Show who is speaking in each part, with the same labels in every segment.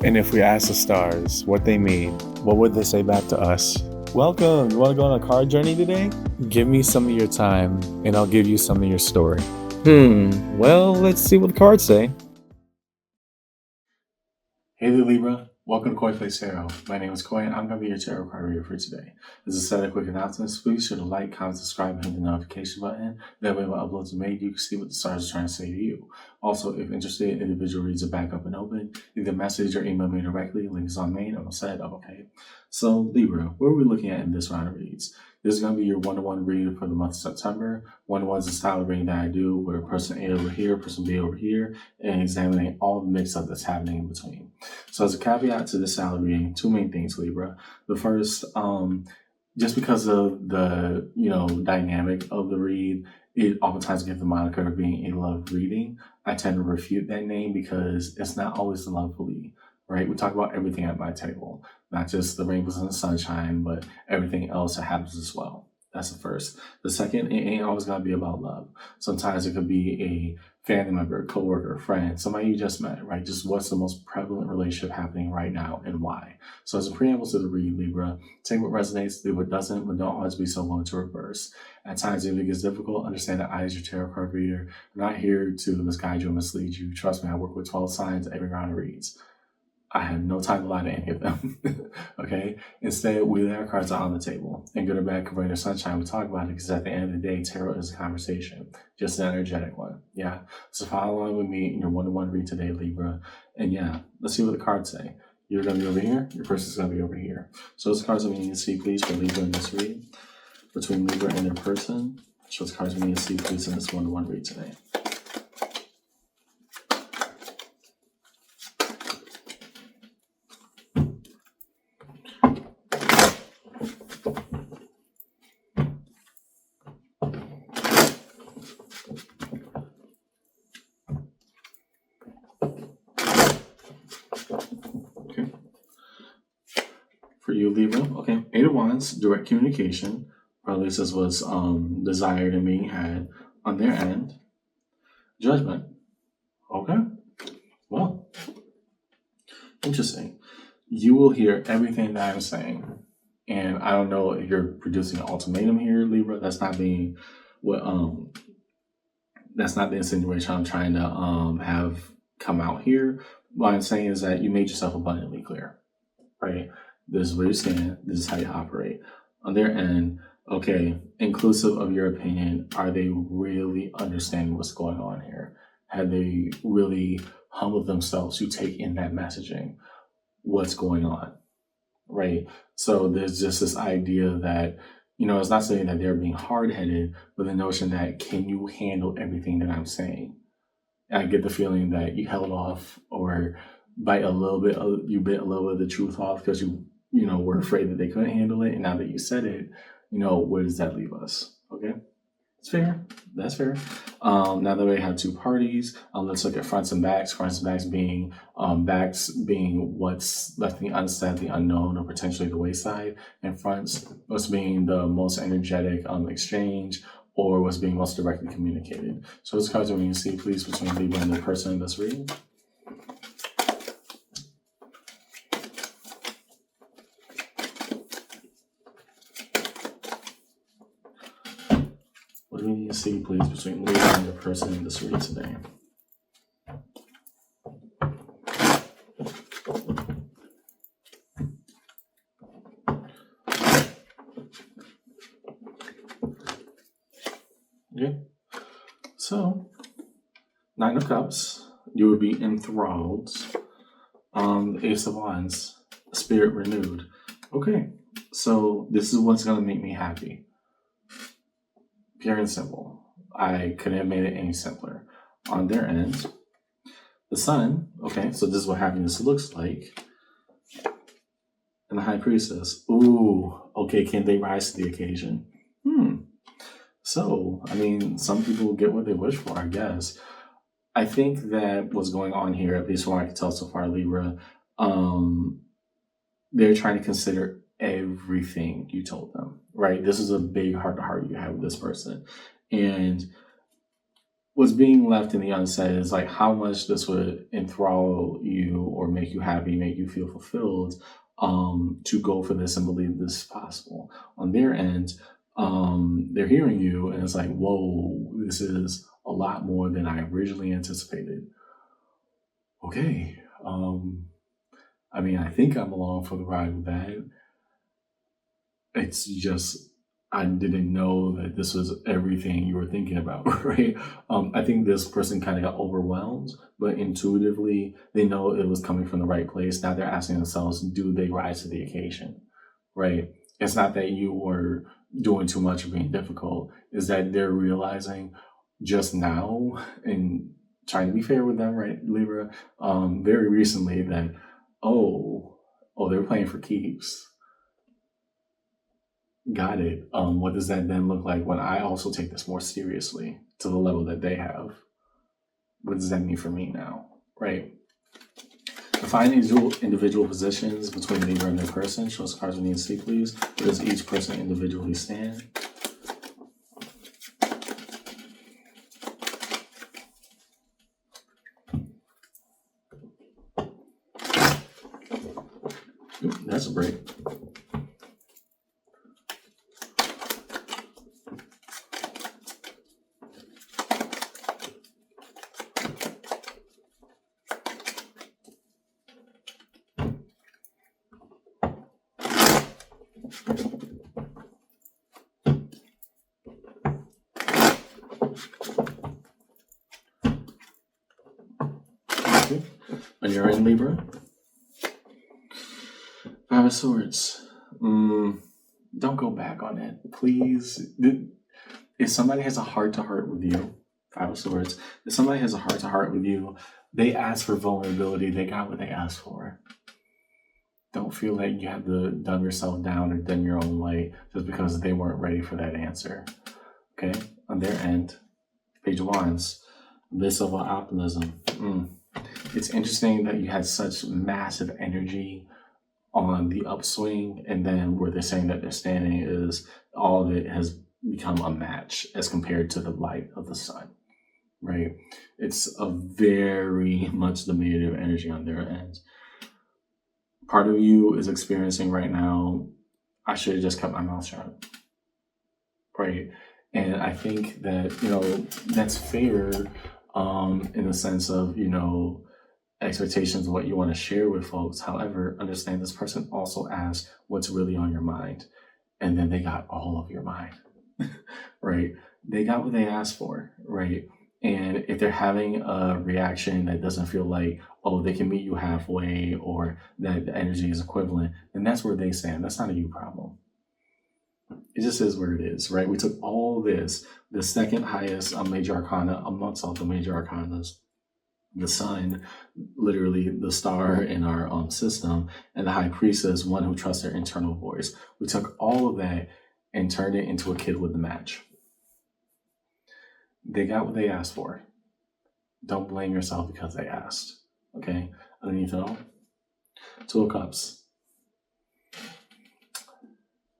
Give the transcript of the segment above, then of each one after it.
Speaker 1: And if we ask the stars what they mean, what would they say back to us? Welcome! You want to go on a card journey today? Give me some of your time, and I'll give you some of your story. Well, let's see what the cards say. Hey there, Libra. Welcome to Koi Place Tarot. My name is Koi, and I'm going to be your tarot card reader for today. As a set of quick announcements, please be sure to like, comment, subscribe, and hit the notification button. That way, when uploads are made, you can see what the stars are trying to say to you. Also, if interested, individual reads are back up and open. Either message or email me directly. Link is on main. I'm set up, okay? So, Libra, what are we looking at in this round of reads? This is going to be your one-to-one read for the month of September. One-to-one is the style of reading that I do, where person A over here, person B over here, and examining all the mix-up that's happening in between. So as a caveat to this style of reading, two main things, Libra. The first, just because of the dynamic of the read, it oftentimes gives the moniker of being a love reading. I tend to refute that name because it's not always lovely, right? We talk about everything at my table, not just the rainbows and the sunshine, but everything else that happens as well. That's the first. The second, it ain't always going to be about love. Sometimes it could be a family member, coworker, friend, somebody you just met, right? Just what's the most prevalent relationship happening right now and why? So as a preamble to the read, Libra, take what resonates, leave what doesn't, but don't always be so willing to reverse. At times, if it gets difficult, understand that I, as your tarot card reader, am not here to misguide you or mislead you. Trust me, I work with 12 signs every round of reads. I have no time to lie to any of them. Okay? Instead, we lay our cards out on the table. And good or bad, rain or sunshine, we talk about it because at the end of the day, tarot is a conversation, just an energetic one. Yeah? So follow along with me in your one-to-one read today, Libra. And yeah, let's see what the cards say. You're going to be over here. Your person's going to be over here. So those cards that we need to see, please, for Libra in this read. Between Libra and their person. Show the cards we need to see, please, in this one-to-one read today. For you, Libra, okay. Eight of Wands, direct communication. Probably this was desired and being had on their end. Judgment. Okay. Well, interesting. You will hear everything that I'm saying. And I don't know if you're producing an ultimatum here, Libra. That's not being what that's not the insinuation I'm trying to have come out here. What I'm saying is that you made yourself abundantly clear. Right? This is where you stand. This is how you operate. On their end, okay, inclusive of your opinion, are they really understanding what's going on here? Have they really humbled themselves to take in that messaging? What's going on? Right? So there's just this idea that, it's not saying that they're being hard-headed, but the notion that, can you handle everything that I'm saying? I get the feeling that you held off or bite a little bit, you bit a little bit of the truth off because you were afraid that they couldn't handle it. And now that you said it, where does that leave us? Okay. It's fair. That's fair. Now that we have two parties, let's look at fronts and backs. Fronts and backs being what's left the unsaid, the unknown, or potentially the wayside. And fronts, what's being the most energetic exchange, or what's being most directly communicated. So those cards are we can see, please, between Libra and the person in this reading. What do we need to see, please, between Libra and the person in this read today? Okay. So, Nine of Cups, you would be enthralled. The Ace of Wands, spirit renewed. Okay, so this is what's going to make me happy. Pure and simple. I couldn't have made it any simpler. On their end, the Sun, okay, so this is what happiness looks like. And the High Priestess, ooh, okay, can they rise to the occasion? So, some people get what they wish for, I guess. I think that what's going on here, at least from what I can tell so far, Libra, they're trying to consider everything you told them, right? This is a big heart-to-heart you have with this person. And what's being left in the unsaid is like how much this would enthrall you or make you happy, make you feel fulfilled, to go for this and believe this is possible. On their end, they're hearing you and it's like, whoa, this is a lot more than I originally anticipated. Okay. I mean, I think I'm along for the ride with that. It's just, I didn't know that this was everything you were thinking about, right? I think this person kind of got overwhelmed, but intuitively, they know it was coming from the right place. Now they're asking themselves, do they rise to the occasion, right? It's not that you were doing too much or being difficult, is that they're realizing just now and trying to be fair with them, right, Libra, very recently that, oh, they're playing for keeps. Got it. What does that then look like when I also take this more seriously to the level that they have? What does that mean for me now, right? Define individual positions between Libra and their person. Show us cards we need to see, please. Where does each person individually stand? Ooh, that's a break. Okay. On your end, Libra. Five of Swords. Don't go back on it, please. If somebody has a heart-to-heart with you, Five of Swords, if somebody has a heart-to-heart with you, they ask for vulnerability, they got what they asked for. Don't feel like you have to dumb yourself down or dim your own light just because they weren't ready for that answer. Okay? On their end, Page of Wands, Abyss of Optimism. It's interesting that you had such massive energy on the upswing, and then where they're saying that they're standing is all of it has become a match as compared to the light of the sun, right? It's a very much diminutive energy on their end. Part of you is experiencing right now, I should have just kept my mouth shut, right? And I think that, that's fair in the sense of, expectations of what you want to share with folks. However, understand this person also asked what's really on your mind. And then they got all of your mind, right? They got what they asked for, right? And if they're having a reaction that doesn't feel like, oh, they can meet you halfway or that the energy is equivalent, then that's where they stand. That's not a you problem. It just is where it is, right? We took all this, the second highest major arcana amongst all the major arcanas, the sun, literally the star in our system, and the high priestess, one who trusts their internal voice. We took all of that and turned it into a kid with the match. They got what they asked for. Don't blame yourself because they asked. Okay? Underneath it all, Two of Cups.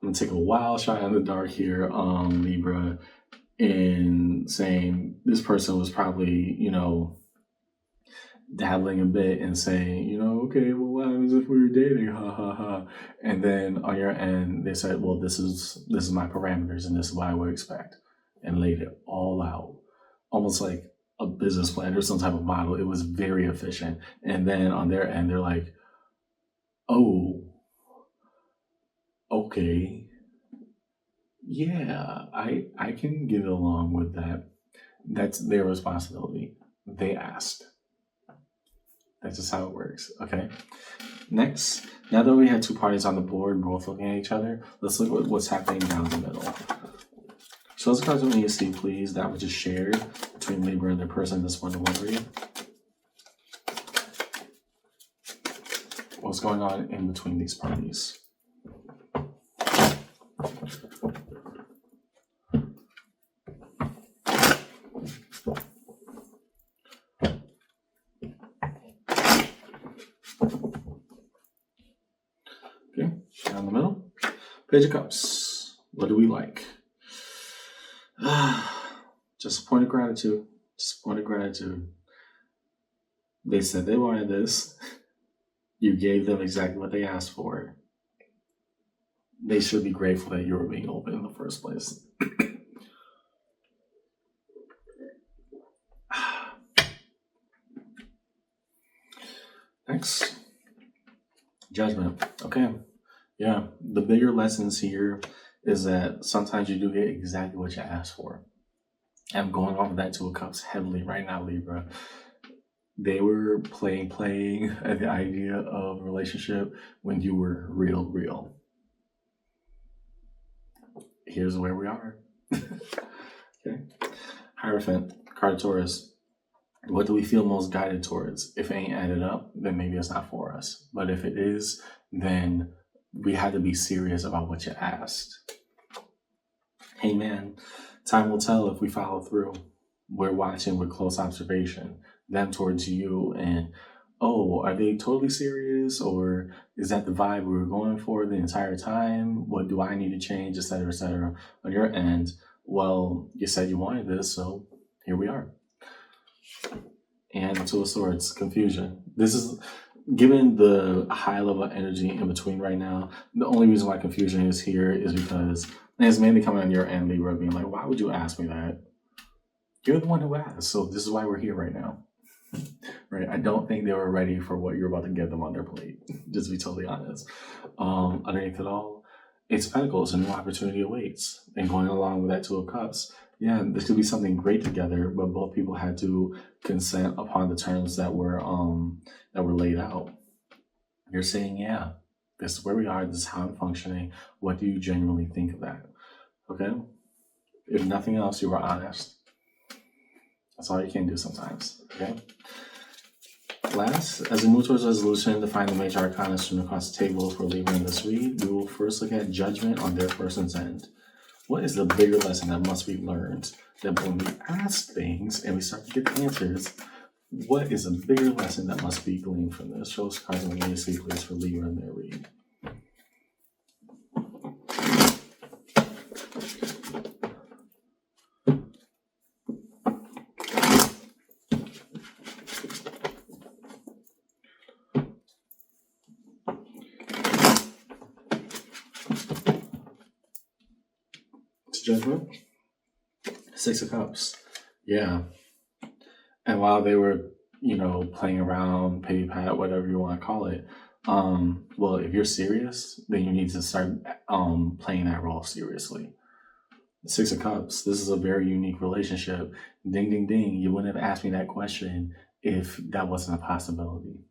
Speaker 1: I'm gonna take a wild shot in the dark here, Libra, in saying this person was probably, dabbling a bit and saying, okay, well, what happens if we were dating? Ha ha ha. And then on your end, they said, well, this is my parameters and this is what I would expect, and laid it all out, almost like a business plan or some type of model. It was very efficient. And then on their end, they're like, oh, okay, yeah, I can get along with that. That's their responsibility. They asked. That's just how it works. Okay. Next, now that we had two parties on the board, both looking at each other, let's look at what's happening down the middle. So let's go to an ESC, please. That was just shared between Libra and their person. This one to one read. What's going on in between these parties? Okay, down the middle. Page of Cups. What do we like? Just a point of gratitude. Support and gratitude. They said they wanted this. You gave them exactly what they asked for. They should be grateful that you were being open in the first place. Next, judgment. Okay. Yeah. The bigger lessons here is that sometimes you do get exactly what you asked for. I'm going off of that Two of Cups heavily right now, Libra. They were playing at the idea of a relationship when you were real. Here's where we are. Okay. Hierophant, card of Taurus. What do we feel most guided towards? If it ain't added up, then maybe it's not for us. But if it is, then we had to be serious about what you asked. Hey man, time will tell if we follow through. We're watching with close observation, them towards you, and oh, are they totally serious, or is that the vibe we were going for the entire time? What do I need to change, etc., on your end? Well, you said you wanted this, so here we are. And Two of Swords, confusion. This is, given the high level of energy in between right now, the only reason why confusion is here is because it's mainly coming on your end, Libra, being like, why would you ask me that? You're the one who asked, so this is why we're here right now. Right? I don't think they were ready for what you're about to get them on their plate, just to be totally honest. Underneath it all, Ace of Pentacles, a new opportunity awaits. And going along with that Two of Cups, yeah, this could be something great together, but both people had to consent upon the terms that were laid out. You're saying, yeah, this is where we are, this is how I'm functioning. What do you genuinely think of that? Okay? If nothing else, you were honest. That's all you can do sometimes. Okay? Last, as we move towards resolution to find the major arcana strewn across the table for Libra in this read, we will first look at judgment on their person's end. What is the bigger lesson that must be learned? That when we ask things and we start to get answers, what is a bigger lesson that must be gleaned from this? Show us cards immediately, please, for Libra in their read. Judgment. Six of Cups. Yeah. And while they were, playing around, pity pat, whatever you want to call it, well, if you're serious, then you need to start playing that role seriously. Six of Cups. This is a very unique relationship. Ding, ding, ding. You wouldn't have asked me that question if that wasn't a possibility.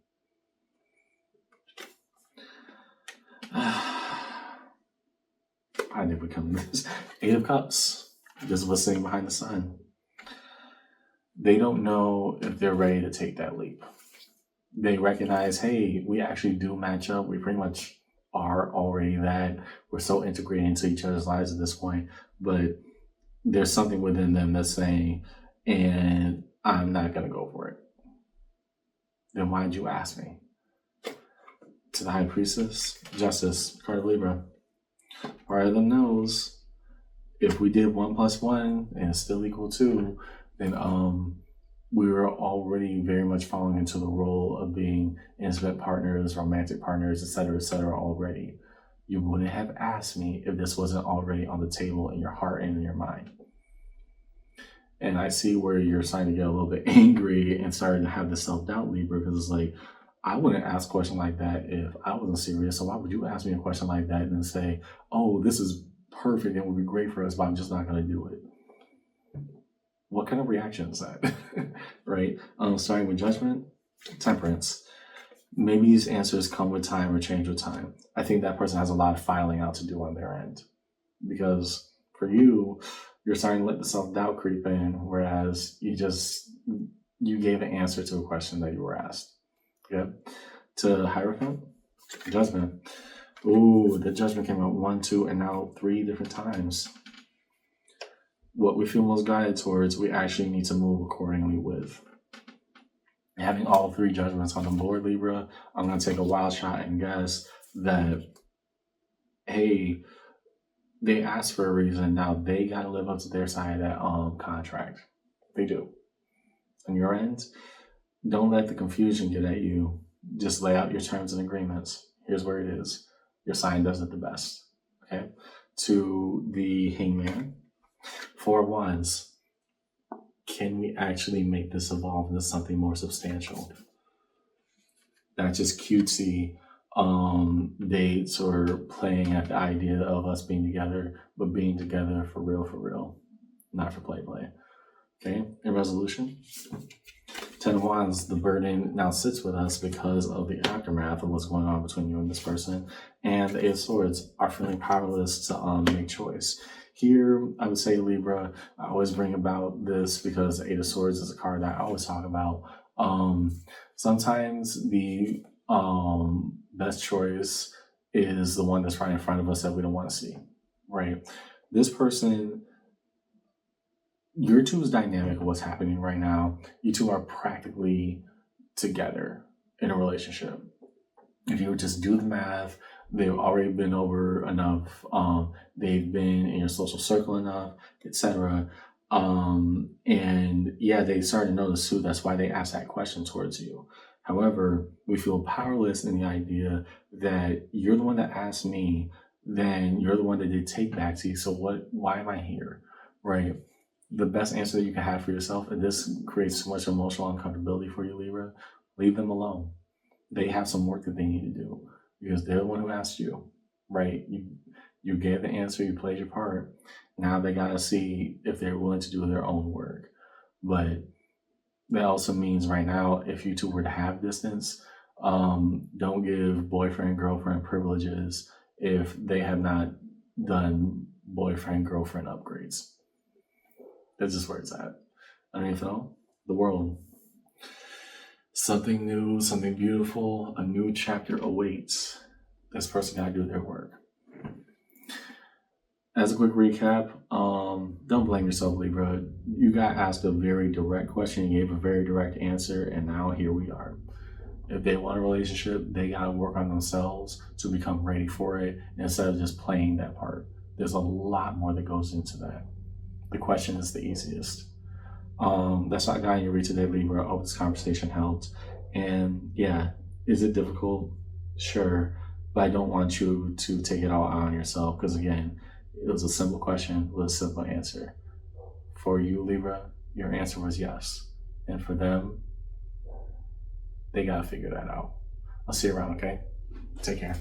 Speaker 1: How did we come to this? Eight of Cups. This is what's sitting behind the sun. They don't know if they're ready to take that leap. They recognize, hey, we actually do match up. We pretty much are already that. We're so integrated into each other's lives at this point. But there's something within them that's saying, and I'm not going to go for it. Then why'd you ask me? To the High Priestess, Justice, card of Libra. Part of them knows if we did 1 + 1 and it's still equal 2, then we were already very much falling into the role of being intimate partners, romantic partners, etc., already. You wouldn't have asked me if this wasn't already on the table in your heart and in your mind. And I see where you're starting to get a little bit angry and starting to have the self-doubt, Libra, because it's like, I wouldn't ask a question like that if I wasn't serious. So why would you ask me a question like that and then say, oh, this is perfect and would be great for us, but I'm just not going to do it? What kind of reaction is that? Right? Starting with Judgment, Temperance. Maybe these answers come with time or change with time. I think that person has a lot of filing out to do on their end. Because for you, you're starting to let the self-doubt creep in, whereas you gave an answer to a question that you were asked. Okay. To Hierophant, Judgment. Ooh, the Judgment came out 1, 2, and now 3 different times. What we feel most guided towards, we actually need to move accordingly with. Having all 3 judgments on the board, Libra, I'm going to take a wild shot and guess that, hey, they asked for a reason. Now they got to live up to their side of that contract. They do. on your end, don't let the confusion get at you. Just lay out your terms and agreements. Here's where it is. Your sign does it the best. Okay. To the hangman, 4 of Wands. Can we actually make this evolve into something more substantial? Not just cutesy dates or playing at the idea of us being together, but being together for real, not for play. Okay, in resolution, 10 of Wands, the burden now sits with us because of the aftermath of what's going on between you and this person. And the 8 of Swords are feeling powerless to make choice. Here, I would say, Libra, I always bring about this because the 8 of Swords is a card that I always talk about. Sometimes the best choice is the one that's right in front of us that we don't want to see, right? This person, your two's dynamic of what's happening right now, you two are practically together in a relationship. If you would just do the math, they've already been over enough, they've been in your social circle enough, etc. And yeah, they started to notice too, that's why they asked that question towards you. However, we feel powerless in the idea that you're the one that asked me, then you're the one that did take backseat, so why am I here, right? The best answer that you can have for yourself, and this creates so much emotional uncomfortability for you, Libra, leave them alone. They have some work that they need to do because they're the one who asked you, right? You gave the answer, you played your part. Now they got to see if they're willing to do their own work. But that also means right now, if you two were to have distance, don't give boyfriend, girlfriend privileges if they have not done boyfriend, girlfriend upgrades. That's just where it's at. Underneath it all, the world. Something new, something beautiful, a new chapter awaits. This person got to do their work. As a quick recap, don't blame yourself, Libra. You got asked a very direct question, you gave a very direct answer, and now here we are. If they want a relationship, they got to work on themselves to become ready for it instead of just playing that part. There's a lot more that goes into that. The question is the easiest. That's what I got in your read today, Libra. I hope this conversation helped. And yeah, is it difficult? Sure. But I don't want you to take it all out on yourself because, again, it was a simple question with a simple answer. For you, Libra, your answer was yes. And for them, they got to figure that out. I'll see you around, okay? Take care.